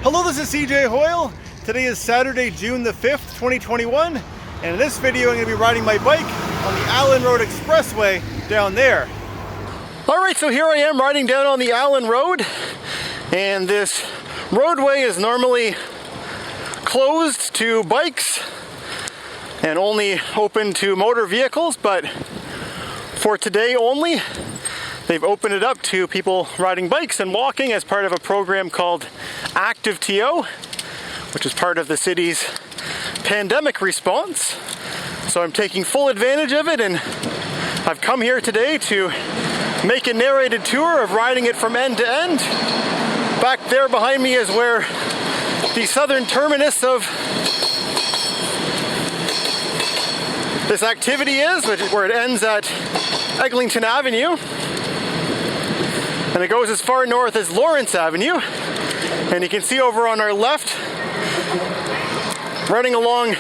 Hello, this is cjhoyle. Today is Saturday, June the 5th, 2021, and in this video I'm going to be riding my bike on the Allan Rd Expressway down there. Alright, so here I am riding down on the Allan Rd, and this roadway is normally closed to bikes and only open to motor vehicles, but for today only, they've opened it up to people riding bikes and walking as part of a program called Active TO, which is part of the city's pandemic response. So I'm taking full advantage of it, and I've come here today to make a narrated tour of riding it from end to end. Back there behind me is where the southern terminus of this activity is, where it ends at Eglinton Avenue. And it goes as far north as Lawrence Avenue. And you can see over on our left, running along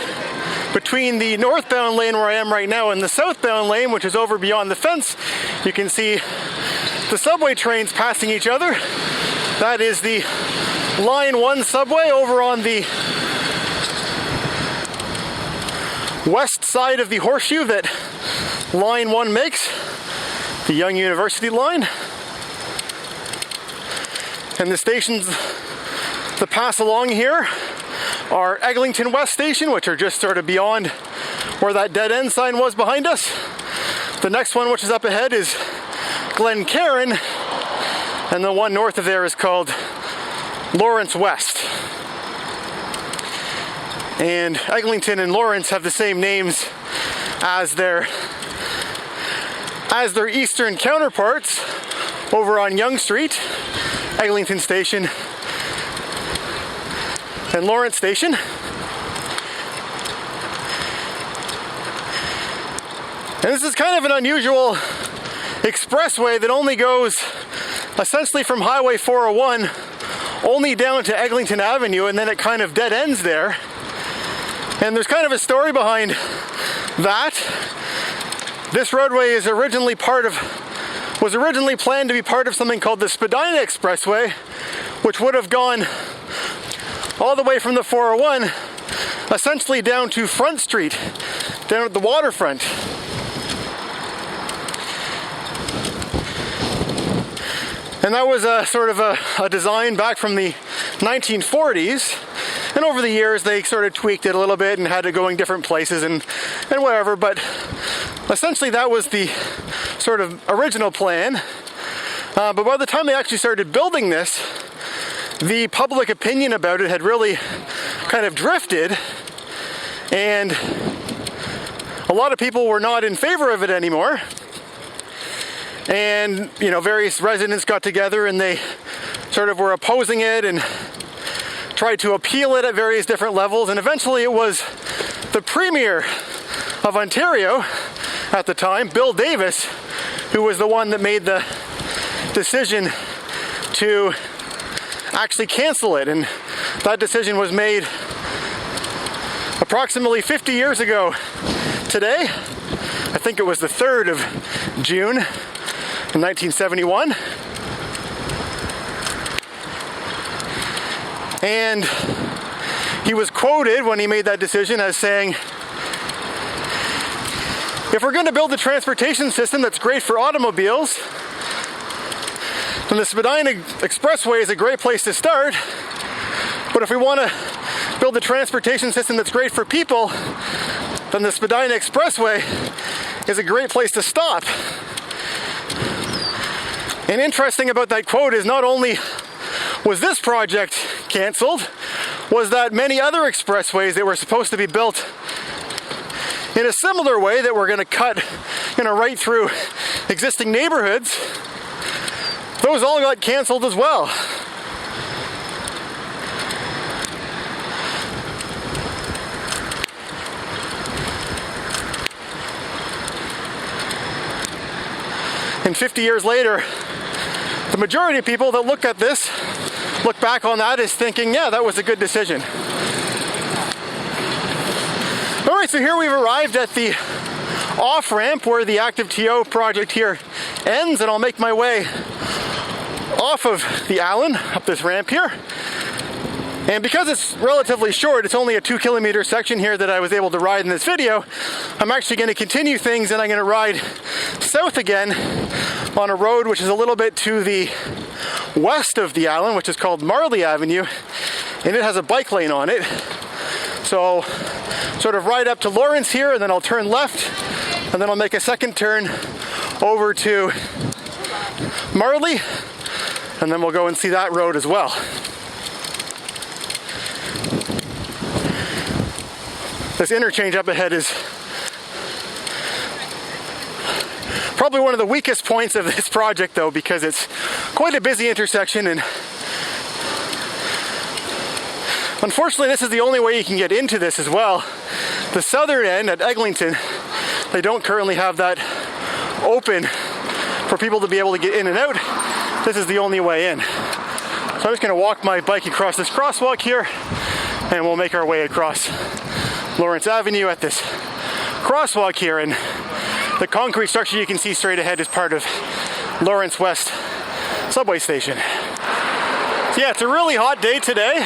between the northbound lane where I am right now and the southbound lane, which is over beyond the fence, you can see the subway trains passing each other. That is the Line 1 subway over on the west side of the horseshoe that Line 1 makes, the Young University line. And the stations that pass along here are Eglinton West Station, which are just sort of beyond where that dead end sign was behind us. The next one, which is up ahead, is Glencairn, and the one north of there is called Lawrence West. And Eglinton and Lawrence have the same names as their eastern counterparts over on Yonge Street, Eglinton Station and Lawrence Station. And this is kind of an unusual expressway that only goes essentially from Highway 401 only down to Eglinton Avenue, and then it kind of dead ends there. And there's kind of a story behind that. This roadway is was originally planned to be part of something called the Spadina Expressway, which would have gone all the way from the 401 essentially down to Front Street, down at the waterfront. And that was a sort of a design back from the 1940s. And over the years, they sort of tweaked it a little bit and had it going different places and whatever. But essentially, that was the sort of original plan. But by the time they actually started building this, the public opinion about it had really kind of drifted. And a lot of people were not in favor of it anymore. And, you know, various residents got together and they sort of were opposing it and tried to appeal it at various different levels. And eventually it was the Premier of Ontario at the time, Bill Davis, who was the one that made the decision to actually cancel it. And that decision was made approximately 50 years ago today. I think it was the 3rd of June in 1971. And he was quoted when he made that decision as saying, "If we're going to build a transportation system that's great for automobiles, then the Spadina Expressway is a great place to start. But if we want to build a transportation system that's great for people, then the Spadina Expressway is a great place to stop." And interesting about that quote is not only was this project canceled, was that many other expressways that were supposed to be built in a similar way, that were going to cut, right through existing neighborhoods, those all got canceled as well. And 50 years later, the majority of people that look back on that as thinking, yeah, that was a good decision. Alright, so here we've arrived at the off-ramp where the Active TO project here ends, and I'll make my way off of the Allan, up this ramp here. And because it's relatively short, it's only a 2-kilometer section here that I was able to ride in this video, I'm actually going to continue things and I'm going to ride south again on a road which is a little bit to the west of the Allan, which is called Marlee Avenue, and it has a bike lane on it. So sort of ride up to Lawrence here, and then I'll turn left, and then I'll make a second turn over to Marlee, and then we'll go and see that road as well. This interchange up ahead is probably one of the weakest points of this project though, because it's quite a busy intersection, and unfortunately this is the only way you can get into this as well. The southern end at Eglinton, they don't currently have that open for people to be able to get in and out. This is the only way in. So I'm just going to walk my bike across this crosswalk here, and we'll make our way across Lawrence Avenue at this crosswalk here. And the concrete structure you can see straight ahead is part of Lawrence West subway station. So yeah, it's a really hot day today.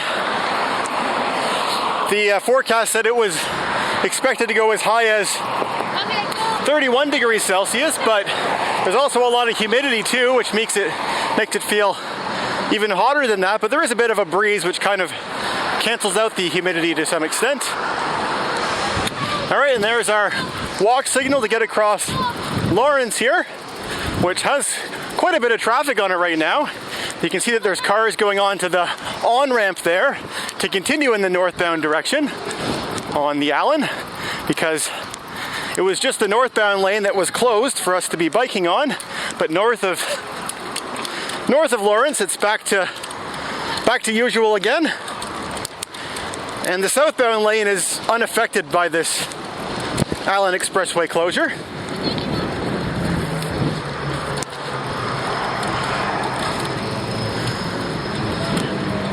The forecast said it was expected to go as high as 31 degrees Celsius, but there's also a lot of humidity too, which makes it feel even hotter than that. But there is a bit of a breeze which kind of cancels out the humidity to some extent. All right, and there's our walk signal to get across Lawrence here, which has quite a bit of traffic on it right now. You can see that there's cars going on to the on-ramp there to continue in the northbound direction on the Allan, because it was just the northbound lane that was closed for us to be biking on, but north of Lawrence, it's back to usual again. And the southbound lane is unaffected by this Allan Expressway closure.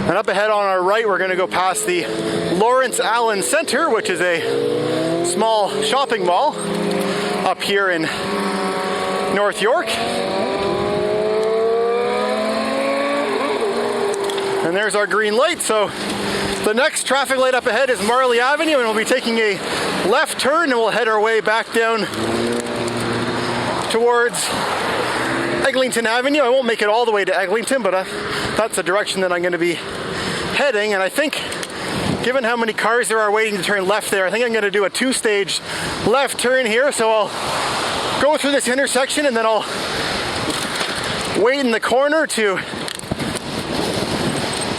And up ahead on our right, we're going to go past the Lawrence Allan Center, which is a small shopping mall up here in North York. And there's our green light. So the next traffic light up ahead is Marlee Avenue, and we'll be taking a left turn, and we'll head our way back down towards Eglinton Avenue. I won't make it all the way to Eglinton, but that's the direction that I'm going to be heading. And I think, given how many cars there are waiting to turn left there, I think I'm going to do a 2-stage left turn here. So I'll go through this intersection, and then I'll wait in the corner to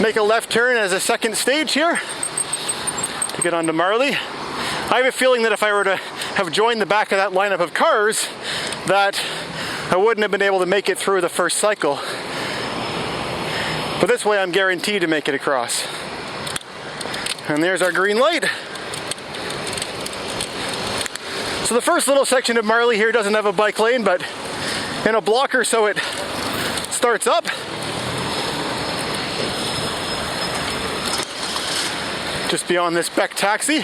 make a left turn as a second stage here to get onto Marlee. I have a feeling that if I were to have joined the back of that lineup of cars, that I wouldn't have been able to make it through the first cycle. But this way I'm guaranteed to make it across. And there's our green light. So the first little section of Marlee here doesn't have a bike lane, but in a block or so it starts up. Just beyond this Beck taxi.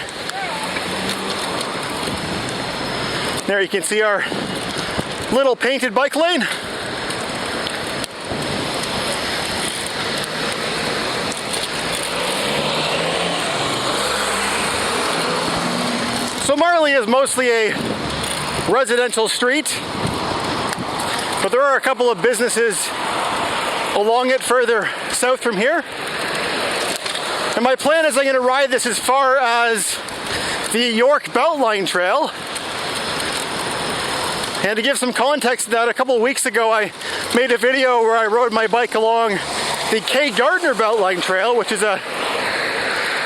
There you can see our little painted bike lane. So Marlee is mostly a residential street, but there are a couple of businesses along it further south from here. And my plan is I'm going to ride this as far as the York Beltline Trail. And to give some context to that, a couple of weeks ago I made a video where I rode my bike along the K. Gardner Beltline Trail, which is a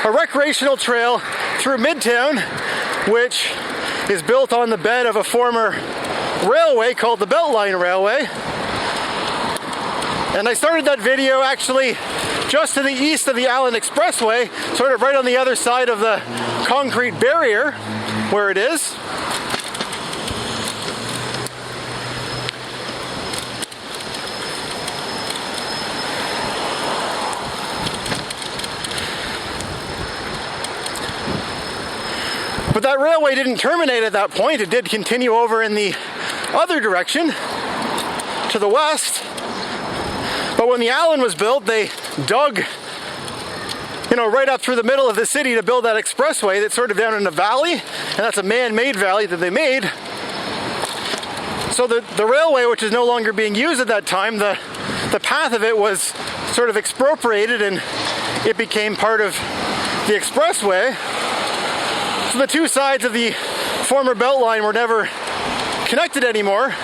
recreational trail through Midtown, which is built on the bed of a former railway called the Beltline Railway. And I started that video actually just to the east of the Allan Expressway, sort of right on the other side of the concrete barrier where it is. But that railway didn't terminate at that point. It did continue over in the other direction to the west. But when the Allan was built, they dug you know, right up through the middle of the city to build that expressway that's sort of down in a valley, and that's a man-made valley that they made. So the railway, which is no longer being used at that time, the path of it was sort of expropriated and it became part of the expressway. So the two sides of the former Beltline were never connected anymore.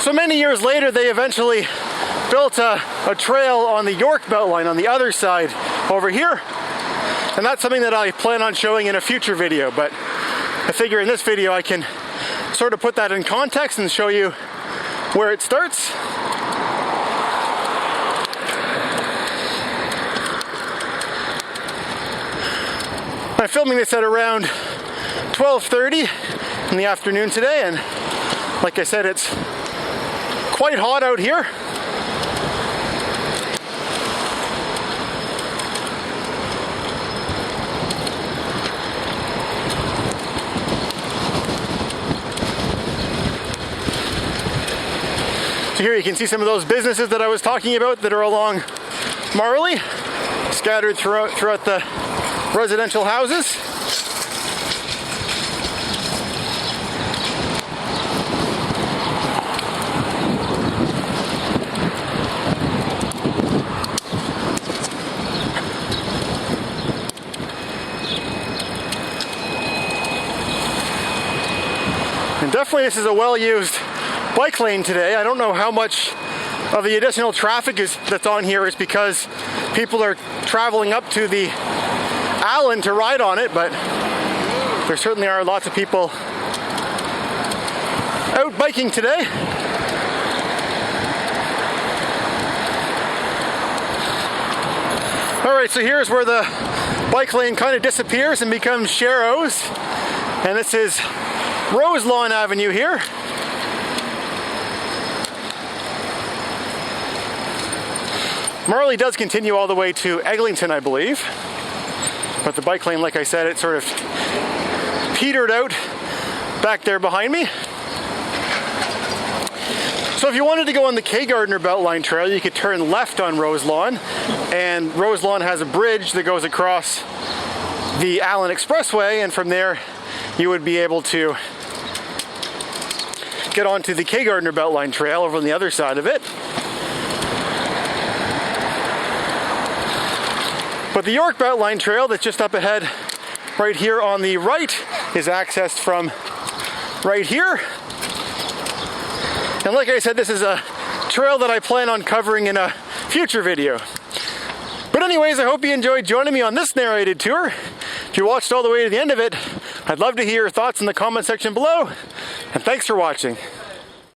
So many years later, they eventually built a trail on the York Beltline on the other side over here. And that's something that I plan on showing in a future video, but I figure in this video I can sort of put that in context and show you where it starts. I'm filming this at around 12:30 in the afternoon today, and like I said, it's quite hot out here. So here you can see some of those businesses that I was talking about that are along Marlee, scattered throughout the residential houses. And definitely this is a well-used bike lane today. I don't know how much of the additional traffic that's on here is because people are traveling up to the Allan to ride on it, but there certainly are lots of people out biking today. Alright, so here's where the bike lane kind of disappears and becomes Shero's, and this is Roselawn Avenue here. Marlee does continue all the way to Eglinton, I believe. But the bike lane, like I said, it sort of petered out back there behind me. So if you wanted to go on the Eglinton Beltline Trail, you could turn left on Roselawn. And Roselawn has a bridge that goes across the Allan Expressway, and from there you would be able to get onto the Eglinton Beltline Trail over on the other side of it. But the York Beltline Trail that's just up ahead right here on the right is accessed from right here. And like I said, this is a trail that I plan on covering in a future video. But anyways, I hope you enjoyed joining me on this narrated tour. If you watched all the way to the end of it, I'd love to hear your thoughts in the comment section below. And thanks for watching.